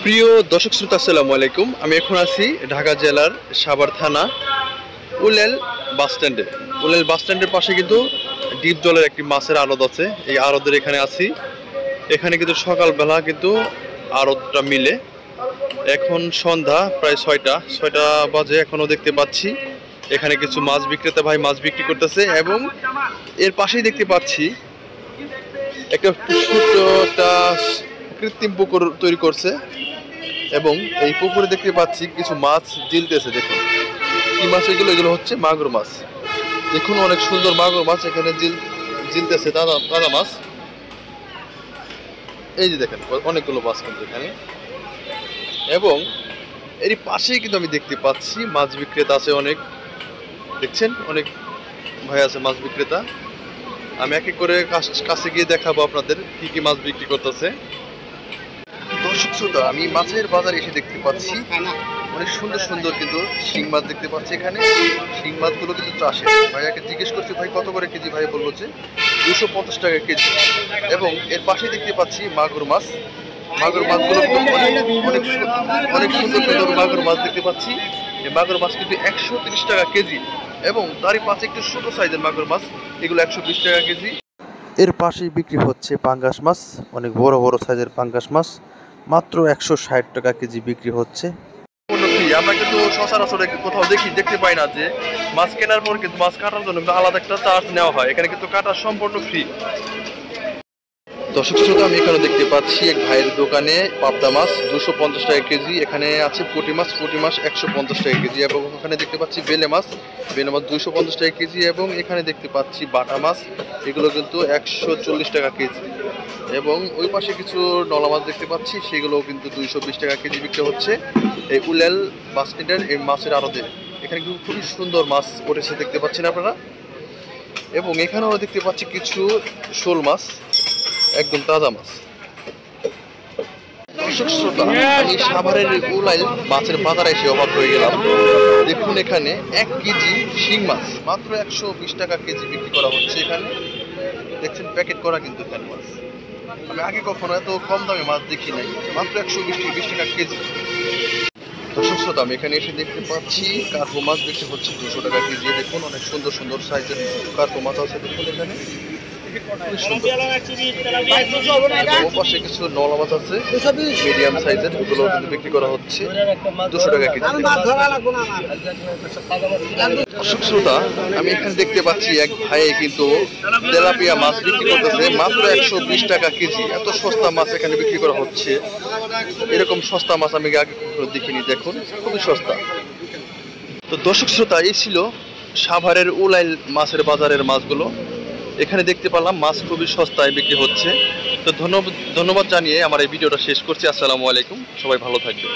প্রিয় দর্শক শ্রোতা, আসসালামু আলাইকুম। আমি এখন আছি ঢাকা জেলার সাভার থানা উলেল বাস স্ট্যান্ডে। উলেল বাস স্ট্যান্ডের পাশে কিন্তু ডিপ জলের একটি মাছের আড়ত আছে। এই আড়তের এখানে আছি। এখানে কিন্তু সকালবেলা কিন্তু আড়তটা মিলে। এখন সন্ধ্যা প্রায় ছয়টা বাজে। এখনও দেখতে পাচ্ছি এখানে কিছু মাছ বিক্রেতা ভাই মাছ বিক্রি করতেছে, এবং এর পাশেই দেখতে পাচ্ছি একটা ছোট্ট কৃত্রিম পুকুর তৈরি করছে, এবং এই পুকুরে দেখতে পাচ্ছি কিছু মাছ ঝিলতেছে। দেখুন কি মাছ এগুলো? এগুলো হচ্ছে মাগুর মাছ। দেখুন অনেক সুন্দর মাগুর মাছ এখানে ঝিলতেছে, তাজা মাছ। এই যে দেখেন অনেকগুলো মাছ কিন্তু এখানে, এবং এর পাশেই কিন্তু আমি দেখতে পাচ্ছি মাছ বিক্রেতা আছে অনেক। দেখছেন অনেক ভাই আছে মাছ বিক্রেতা। আমি এক এক করে কাছে গিয়ে দেখাবো আপনাদের কি কি মাছ বিক্রি করতেছে। দর্শক শ্রোতা, আমি মাছের বাজারে এসে দেখতে পাচ্ছি অনেক সুন্দর সুন্দর কিন্তু শিং মাছ দেখতে পাচ্ছি এখানে। শিং মাছগুলো কিন্তু চাষে। ভাইয়াকে জিজ্ঞেস করছি ভাই কত করে কেজি? ভাই বললো যে 250 টাকা কেজি। এবং এর পাশে দেখতে পাচ্ছি মাগুর মাছ। মাগুর মাছগুলো অনেক সুন্দর সুন্দর মাগুর মাছ দেখতে পাচ্ছি। এই মাগুর মাছ কিন্তু 130 টাকা কেজি, এবং তারই পাশে একটু ছোট সাইজের মাগুর মাছ, এগুলো 120 টাকা কেজি। এর পাশেই বিক্রি হচ্ছে পাঙ্গাস মাছ, অনেক বড় বড় সাইজের পাঙ্গাস মাছ, মাত্র 160 টাকা কেজি বিক্রি হচ্ছে। আমরা কিন্তু সচরাচর কোথাও দেখতে পাই না যে মাছ কেনার পর কিন্তু মাছ কাটার জন্য আলাদা একটা চার্জ নেওয়া হয়। এখানে কিন্তু কাটা সম্পূর্ণ ফ্রি। দর্শক শ্রোতা, আমি এখানে দেখতে পাচ্ছি এক ভাইয়ের দোকানে পাবদা মাছ 250 টাকা কেজি। এখানে আছে পুঁটি মাছ 150 টাকা কেজি, এবং ওখানে দেখতে পাচ্ছি বেলে মাছ 250 টাকা কেজি, এবং এখানে দেখতে পাচ্ছি বাটা মাছ, এগুলো কিন্তু 140 টাকা কেজি। এবং ওই পাশে কিছু নলা মাছ দেখতে পাচ্ছি, সেগুলো কিন্তু 220 টাকা কেজি বিক্রি হচ্ছে এই উলেল বাস স্ট্যান্ডের এই মাছের আড়তে। এখানে কিন্তু খুবই সুন্দর মাছ উঠেছে দেখতে পাচ্ছেন আপনারা। এবং এখানেও দেখতে পাচ্ছি কিছু শোল মাছ, একদম তাজা মাছ। দর্শক শ্রোতা, আমি সাভারের উলাইল মাছের বাজারে এসে অবাক হয়ে গেলাম। দেখুন এখানে 1 কেজি শিং মাছ মাত্র 120 টাকা কেজি বিক্রি করা হচ্ছে এখানে। দেখছেন প্যাকেট করা কিন্তু এখানে মাছ। আমি আগে কখনো এত কম দামে মাছ দেখি নাই, মাত্র 120 টাকা কেজি। দর্শক শ্রোতা, আমি এখানে এসে দেখতে পাচ্ছি কার্পো মাছ বিক্রি হচ্ছে 200 টাকা কেজি। দেখুন অনেক সুন্দর সুন্দর সাইজের কার্পো মাছ আছে দেখুন এখানে। ওপাশে কিছু নলা মাছ আছে মিডিয়াম সাইজের, ওগুলো কিন্তু বিক্রি করা হচ্ছে 200 টাকা কেজি। দর্শক শ্রোতা, আমি এখানে দেখতে পাচ্ছি এক ভাই কিন্তু তেলাপিয়া মাছ বিক্রি করতেছে মাত্র 120 টাকা কেজি। এত সস্তা মাছ এখানে বিক্রি করা হচ্ছে। এরকম সস্তা মাছ আমি আগে কখনো দেখিনি। দেখুন খুবই সস্তা। তো দর্শক শ্রোতা, এই ছিল সাভারের উলাইল মাছের বাজারের মাছগুলো। এখানে দেখতে পেলাম মাছ খুবই সস্তায় বিক্রি হচ্ছে। তো ধন্যবাদ জানিয়ে আমার এই ভিডিওটা শেষ করছি। আসসালামু আলাইকুম, সবাই ভালো থাকবেন।